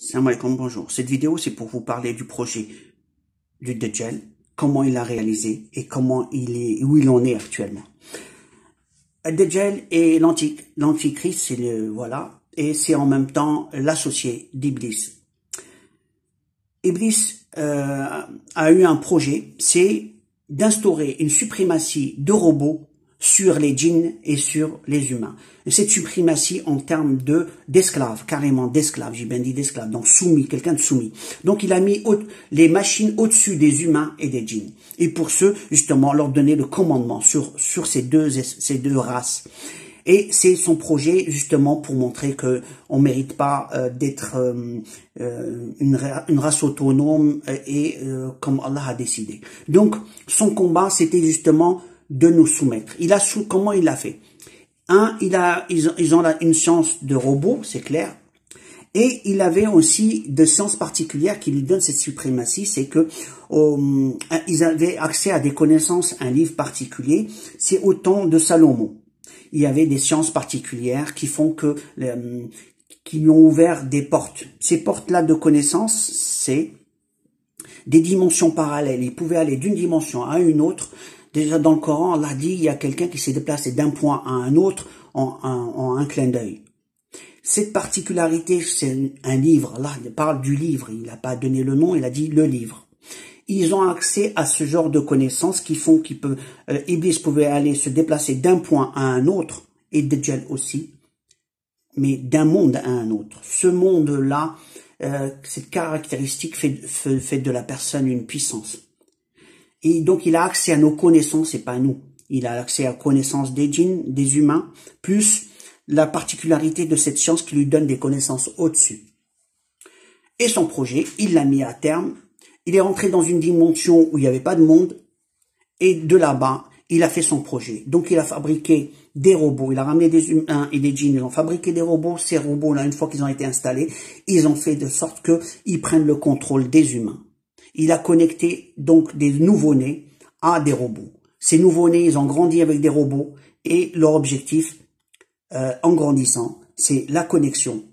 Salam alaikum, bonjour. Cette vidéo, c'est pour vous parler du projet du Dajjal, comment il l'a réalisé et comment il est, où il en est actuellement. Le Dajjal est l'antichrist, c'est voilà, et c'est en même temps l'associé d'Iblis. Iblis a eu un projet, c'est d'instaurer une suprématie de robots sur les djinns et sur les humains. Et cette suprématie en termes d'esclaves, carrément d'esclaves, j'ai bien dit d'esclaves, donc soumis, quelqu'un de soumis. Donc il a mis les machines au-dessus des humains et des djinns. Et pour ce, justement, leur donner le commandement sur ces deux races. Et c'est son projet justement pour montrer que on mérite pas d'être une race autonome et comme Allah a décidé. Donc son combat c'était justement de nous soumettre. Comment il l'a fait? Ils ont une science de robot, c'est clair. Et il avait aussi de sciences particulières qui lui donnent cette suprématie, c'est que ils avaient accès à des connaissances, un livre particulier, c'est au temps de Salomon. Il y avait des sciences particulières qui font que qui lui ont ouvert des portes. Ces portes-là de connaissances, c'est des dimensions parallèles. Ils pouvaient aller d'une dimension à une autre. Déjà dans le Coran, Allah dit il y a quelqu'un qui s'est déplacé d'un point à un autre en un clin d'œil. Cette particularité, c'est un livre. Allah parle du livre. Il n'a pas donné le nom, il a dit le livre. Ils ont accès à ce genre de connaissances qui font Iblis pouvait aller se déplacer d'un point à un autre, et Dajjal aussi, mais d'un monde à un autre. Ce monde-là, cette caractéristique fait de la personne une puissance. Et donc il a accès à nos connaissances, et pas nous. Il a accès à la connaissance des djinns, des humains, plus la particularité de cette science qui lui donne des connaissances au-dessus. Et son projet, il l'a mis à terme. Il est rentré dans une dimension où il n'y avait pas de monde, et de là-bas, il a fait son projet. Donc il a fabriqué des robots, il a ramené des humains et des djinns, ils ont fabriqué des robots. Ces robots-là, une fois qu'ils ont été installés, ils ont fait de sorte qu'ils prennent le contrôle des humains. Il a connecté donc des nouveau-nés à des robots. Ces nouveau-nés, ils ont grandi avec des robots, et leur objectif, en grandissant, c'est la connexion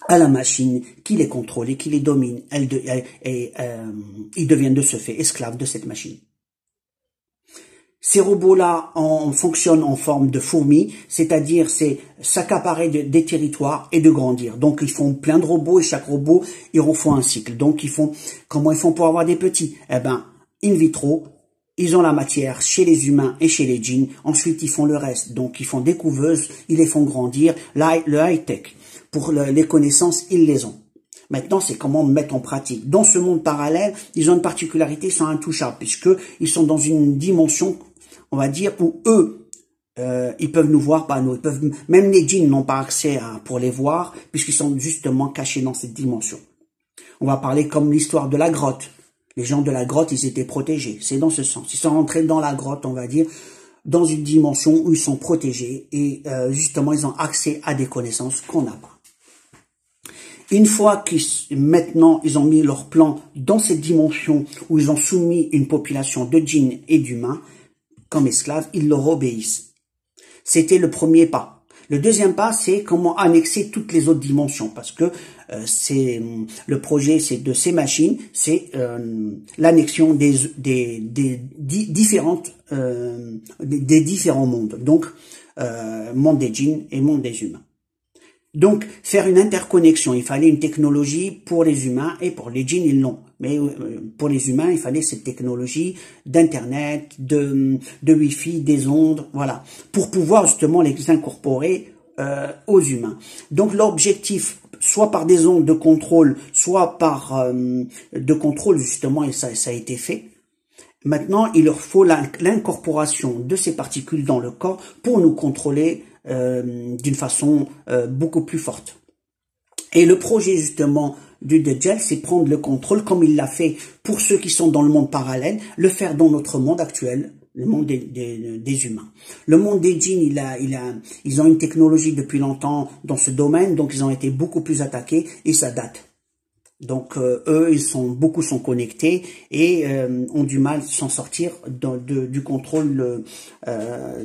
à la machine qui les contrôle et qui les domine. Ils deviennent de ce fait esclaves de cette machine. Ces robots-là fonctionnent en forme de fourmis, c'est-à-dire c'est s'accaparer des territoires et de grandir. Donc ils font plein de robots et chaque robot, ils refont un cycle. Donc comment ils font pour avoir des petits? Eh ben, in vitro, ils ont la matière chez les humains et chez les djinns. Ensuite, ils font le reste. Donc ils font des couveuses, ils les font grandir. Le high-tech. Pour les connaissances, ils les ont. Maintenant, c'est comment mettre en pratique. Dans ce monde parallèle, ils ont une particularité, ils sont intouchables, puisqu'ils sont dans une dimension, on va dire, où eux, ils peuvent nous voir, pas nous. Même les djinns n'ont pas accès pour les voir, puisqu'ils sont justement cachés dans cette dimension. On va parler comme l'histoire de la grotte. Les gens de la grotte, ils étaient protégés. C'est dans ce sens. Ils sont rentrés dans la grotte, on va dire, dans une dimension où ils sont protégés, et justement, ils ont accès à des connaissances qu'on n'a pas. Une fois maintenant ils ont mis leur plan dans cette dimension où ils ont soumis une population de djinns et d'humains comme esclaves, ils leur obéissent. C'était le premier pas. Le deuxième pas, c'est comment annexer toutes les autres dimensions, parce que le projet, c'est de ces machines, c'est l'annexion des différents mondes, donc monde des djinns et monde des humains. Donc, faire une interconnexion, il fallait une technologie pour les humains et pour les djinns, ils l'ont. Mais pour les humains, il fallait cette technologie d'internet, de wifi, des ondes, voilà, pour pouvoir justement les incorporer aux humains. Donc, l'objectif, soit par des ondes de contrôle, soit par de contrôle justement, et ça a été fait. Maintenant, il leur faut l'incorporation de ces particules dans le corps pour nous contrôler d'une façon beaucoup plus forte. Et le projet justement du Dajjal, c'est prendre le contrôle comme il l'a fait pour ceux qui sont dans le monde parallèle, le faire dans notre monde actuel, le monde des humains. Le monde des djinns, ils ont une technologie depuis longtemps dans ce domaine, donc ils ont été beaucoup plus attaqués et ça date. Donc eux, beaucoup sont connectés et ont du mal à s'en sortir du contrôle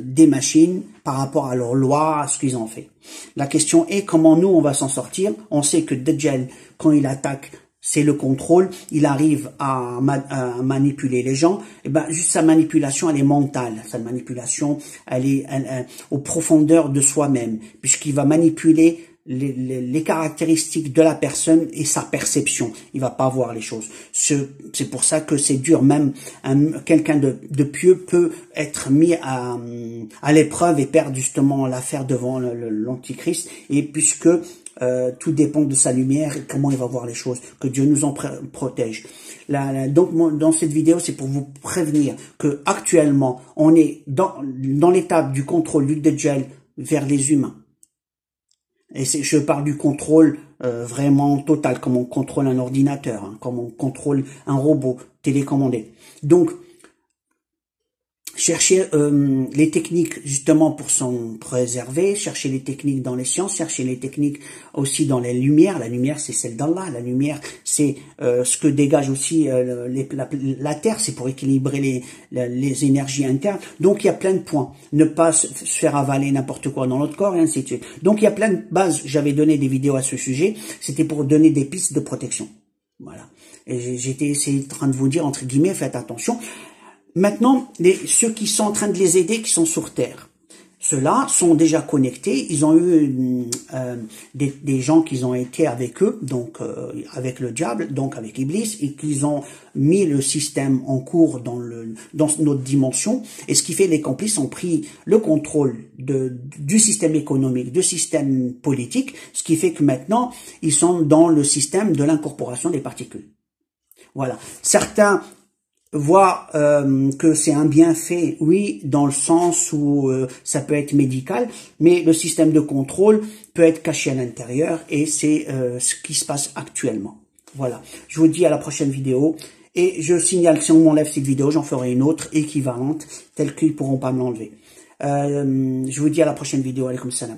des machines par rapport à leurs lois, à ce qu'ils ont fait. La question est comment nous on va s'en sortir. On sait que Dajjal, quand il attaque, c'est le contrôle, il arrive à manipuler les gens, et ben juste sa manipulation elle est mentale, sa manipulation elle est aux profondeurs de soi-même, puisqu'il va manipuler les caractéristiques de la personne et sa perception. Il va pas voir les choses. C'est pour ça que c'est dur. Même quelqu'un de pieux peut être mis à l'épreuve et perdre justement l'affaire devant l'Antichrist. Et puisque tout dépend de sa lumière et comment il va voir les choses. Que Dieu nous en protège. Donc dans cette vidéo, c'est pour vous prévenir que actuellement on est dans l'étape du contrôle du Dajjal vers les humains. Et je parle du contrôle vraiment total, comme on contrôle un ordinateur, hein, comme on contrôle un robot télécommandé. Donc, chercher les techniques justement pour s'en préserver, chercher les techniques dans les sciences, chercher les techniques aussi dans les lumières. La lumière, c'est celle d'Allah. La lumière, c'est ce que dégage aussi la Terre. C'est pour équilibrer les énergies internes. Donc, il y a plein de points. Ne pas se faire avaler n'importe quoi dans notre corps et ainsi de suite. Donc, il y a plein de bases. J'avais donné des vidéos à ce sujet. C'était pour donner des pistes de protection. Voilà. Et j'étais essayé en train de vous dire, entre guillemets, faites attention. Maintenant, ceux qui sont en train de les aider, qui sont sur Terre, ceux-là sont déjà connectés. Ils ont eu des gens qui ont été avec eux, donc avec le diable, donc avec Iblis, et qu'ils ont mis le système en cours dans notre dimension. Et ce qui fait, les complices ont pris le contrôle du système économique, du système politique, ce qui fait que maintenant, ils sont dans le système de l'incorporation des particules. Voilà. Certains voient que c'est un bienfait, oui, dans le sens où ça peut être médical, mais le système de contrôle peut être caché à l'intérieur et c'est ce qui se passe actuellement. Voilà, je vous dis à la prochaine vidéo et je signale que si on m'enlève cette vidéo, j'en ferai une autre équivalente, telle qu'ils pourront pas me l'enlever. Je vous dis à la prochaine vidéo, alaykoum salam.